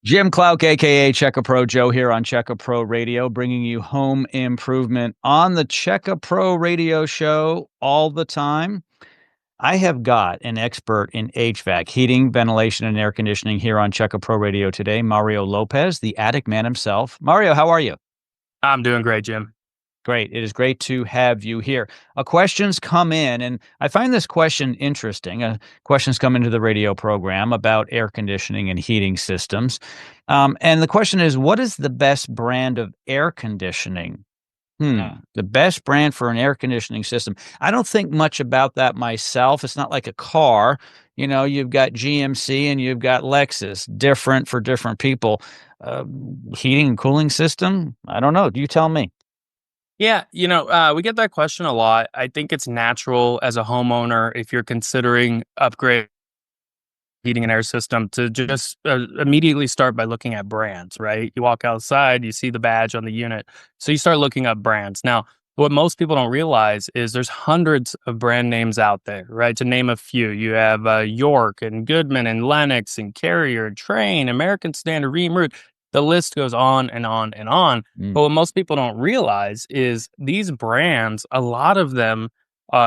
Jim Klauck, a.k.a. a Pro Joe here on a Pro Radio, bringing you home improvement on the a Pro Radio show all the time. I have got an expert in HVAC, heating, ventilation, and air conditioning here on a Pro Radio today, Mario Lopez, the AtticMan himself. Mario, how are you? I'm doing great, Jim. Great. It is great to have you here. Questions come in, and I find this question interesting. Questions come into the radio program about air conditioning and heating systems. And the question is, what is the best brand of air conditioning? The best brand for an air conditioning system. I don't think much about that myself. It's not like a car. You've got GMC and you've got Lexus, different for different people. Heating and cooling system? I don't know. You tell me. Yeah, we get that question a lot. I think it's natural as a homeowner, if you're considering upgrade heating and air system, to just immediately start by looking at brands, right? You walk outside, you see the badge on the unit. So you start looking up brands. Now, what most people don't realize is there's hundreds of brand names out there, right? To name a few, you have York and Goodman and Lennox and Carrier and Trane, American Standard, Ream. The list goes on and on and on. Mm. But what most people don't realize is these brands, a lot of them,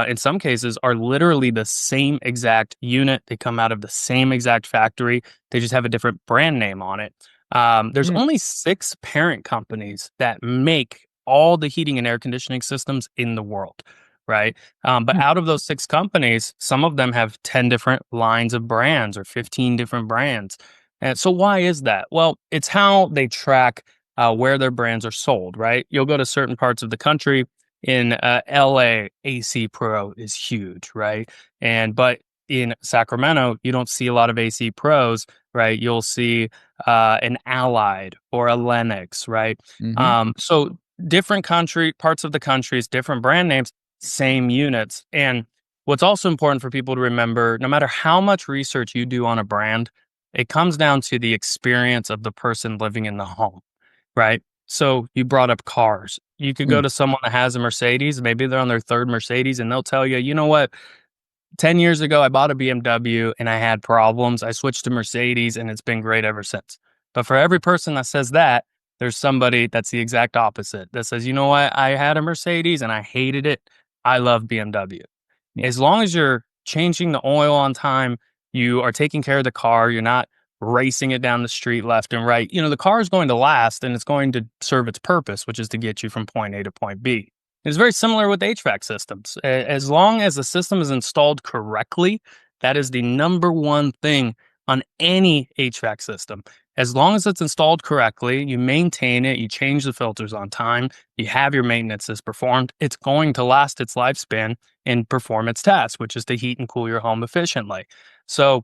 in some cases, are literally the same exact unit. They come out of the same exact factory. They just have a different brand name on it. There's Mm. only 6 parent companies that make all the heating and air conditioning systems in the world, right? But Mm. out of those 6 companies, some of them have 10 different lines of brands or 15 different brands. And so why is that? Well, it's how they track where their brands are sold, right? You'll go to certain parts of the country. In LA, AC Pro is huge, right? But in Sacramento, you don't see a lot of AC Pros, right? You'll see an Allied or a Lennox, right? Mhm. So different parts of the countries, different brand names, same units. And what's also important for people to remember, no matter how much research you do on a brand, it comes down to the experience of the person living in the home, right? So you brought up cars. You could go Mm. to someone that has a Mercedes, maybe they're on their 3rd Mercedes, and they'll tell you, you know what? 10 years ago, I bought a BMW and I had problems. I switched to Mercedes and it's been great ever since. But for every person that says that, there's somebody that's the exact opposite that says, you know what? I had a Mercedes and I hated it. I love BMW. Yeah. As long as you're changing the oil on time, you are taking care of the car, you're not racing it down the street left and right. The car is going to last and it's going to serve its purpose, which is to get you from point A to point B. It's very similar with HVAC systems. As long as the system is installed correctly, that is the number one thing on any HVAC system. As long as it's installed correctly, you maintain it, you change the filters on time, you have your maintenances performed, it's going to last its lifespan and perform its task, which is to heat and cool your home efficiently. So,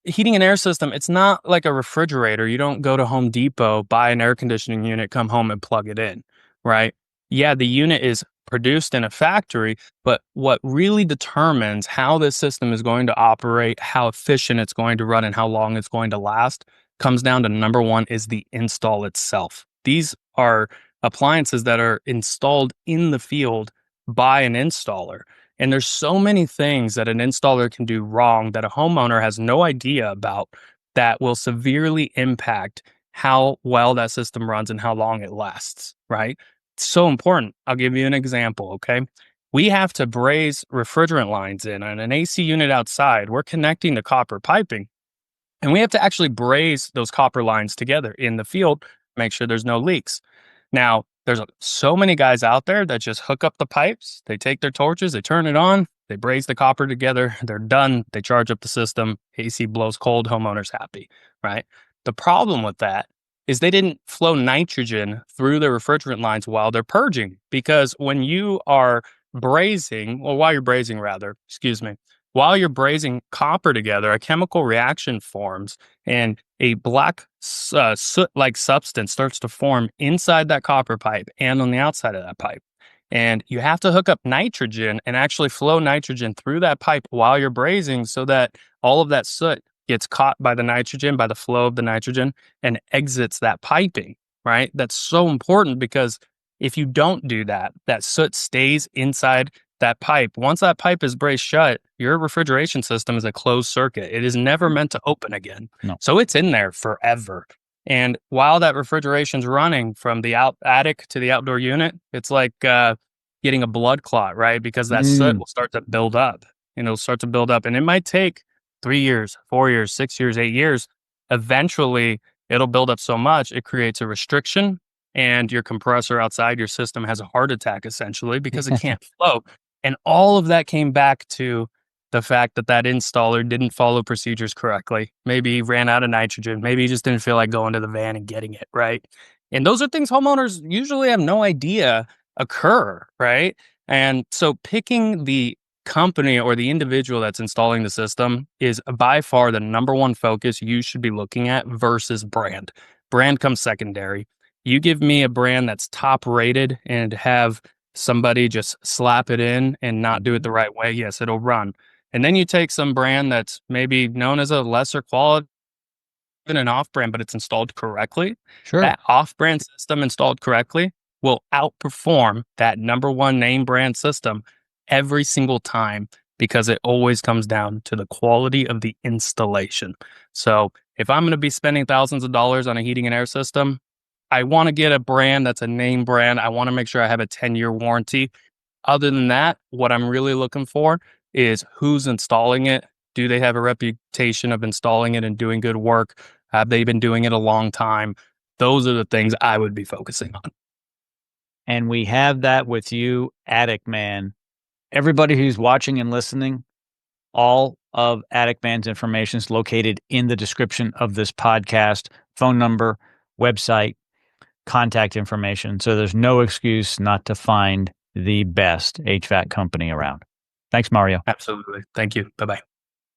heating and air system, it's not like a refrigerator. You don't go to Home Depot, buy an air conditioning unit, come home and plug it in, right? Yeah, the unit is produced in a factory, but what really determines how this system is going to operate, how efficient it's going to run, and how long it's going to last comes down to number one is the install itself. These are appliances that are installed in the field by an installer. And there's so many things that an installer can do wrong that a homeowner has no idea about that will severely impact how well that system runs and how long it lasts, right? It's so important. I'll give you an example, okay? We have to braze refrigerant lines in on an AC unit outside. We're connecting the copper piping, and we have to actually braze those copper lines together in the field, make sure there's no leaks. Now, there's so many guys out there that just hook up the pipes, they take their torches, they turn it on, they braze the copper together, they're done, they charge up the system, AC blows cold, homeowner's happy, right? The problem with that is they didn't flow nitrogen through the refrigerant lines while they're purging, because when you are while you're brazing rather, excuse me, while you're brazing copper together, a chemical reaction forms and a black soot-like substance starts to form inside that copper pipe and on the outside of that pipe. And you have to hook up nitrogen and actually flow nitrogen through that pipe while you're brazing so that all of that soot gets caught by the nitrogen, by the flow of the nitrogen, and exits that piping, right? That's so important because if you don't do that, that soot stays inside that pipe. Once that pipe is braced shut, your refrigeration system is a closed circuit. It is never meant to open again. No. So it's in there forever. And while that refrigeration's running from the attic to the outdoor unit, it's like getting a blood clot, right? Because that soot will start to build up. And it'll start to build up. And it might take 3 years, 4 years, 6 years, 8 years. Eventually, it'll build up so much, it creates a restriction, and your compressor outside your system has a heart attack essentially because it can't flow. And all of that came back to the fact that that installer didn't follow procedures correctly. Maybe he ran out of nitrogen. Maybe he just didn't feel like going to the van and getting it, right? And those are things homeowners usually have no idea occur, right? And so picking the company or the individual that's installing the system is by far the number one focus you should be looking at versus brand. Brand comes secondary. You give me a brand that's top rated and have somebody just slap it in and not do it the right way, yes, it'll run. And then you take some brand that's maybe known as a lesser quality, even an off brand, but it's installed correctly. Sure. That off brand system installed correctly will outperform that number one name brand system every single time because it always comes down to the quality of the installation. So if I'm going to be spending thousands of dollars on a heating and air system, I want to get a brand that's a name brand. I want to make sure I have a 10-year warranty. Other than that, what I'm really looking for is who's installing it. Do they have a reputation of installing it and doing good work? Have they been doing it a long time? Those are the things I would be focusing on. And we have that with you, AtticMan. Everybody who's watching and listening, all of AtticMan's information is located in the description of this podcast, phone number, website, contact information. So there's no excuse not to find the best HVAC company around. Thanks, Mario. Absolutely. Thank you. Bye-bye.